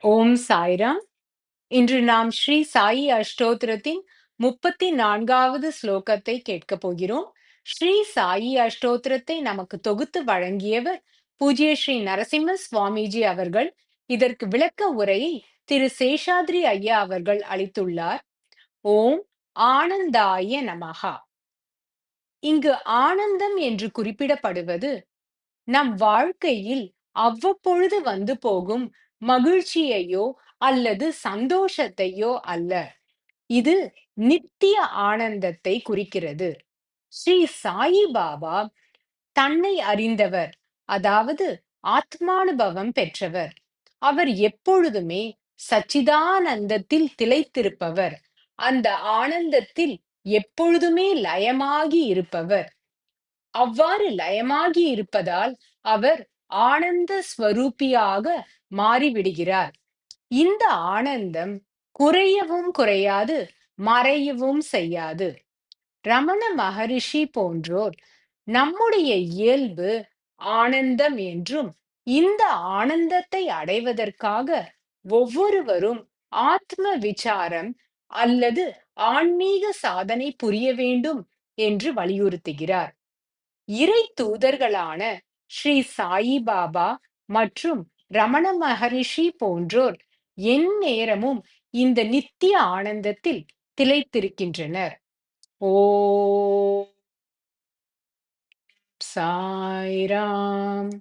ஓம் சாய்ராம். இன்று நாம் ஸ்ரீ சாயி அஷ்டோத்திரத்தின் 34வது ஸ்லோகத்தை கேட்கப் போகிறோம். ஸ்ரீ சாயி அஷ்டோத்திரத்தை நமக்கு தொகுத்து வழங்கியவர் பூஜ்ய ஸ்ரீ நரசிம்ம சுவாமிஜி அவர்கள். இதற்கு விளக்க உரையை திரு சேஷாத்ரி ஐயா அவர்கள் அளித்துள்ளார். ஓம் ஆனந்தாய நமஹா. இங்கு ஆனந்தம் என்று குறிப்பிடப்படுவது நம் வாழ்க்கையில் அவ்வப்பொழுது வந்து போகும் மகிழ்ச்சியையோ அல்லது சந்தோஷத்தையோ அல்ல. இது நித்திய ஆனந்தத்தை குறிக்கிறது. ஸ்ரீ சாயி பாபா தன்னை அறிந்தவர், அதாவது ஆத்மானுபவம் பெற்றவர். அவர் எப்பொழுதுமே சச்சிதானந்தத்தில் திளைத்திருப்பவர். அந்த ஆனந்தத்தில் எப்பொழுதுமே லயமாகி இருப்பவர். அவ்வாறு லயமாகி இருப்பதால் அவர் ஆனந்த ஸ்வரூபியாக மாறிவிடுகிறார். இந்த ஆனந்தம் குறையவும் குறையாது, மறையவும் செய்யாது. ரமண மகரிஷி போன்றோர் நம்முடைய இயல்பு ஆனந்தம் என்றும், இந்த ஆனந்தத்தை அடைவதற்காக ஒவ்வொருவரும் ஆத்ம விசாரம் அல்லது ஆன்மீக சாதனை புரிய வேண்டும் என்று வலியுறுத்துகிறார். இறை தூதர்களான ஸ்ரீ சாயி பாபா மற்றும் ரமண மகரிஷி போன்றோர் எந்நேரமும் இந்த நித்திய ஆனந்தத்தில் திளைத்திருக்கின்றனர். ஓம் சாய்ராம்.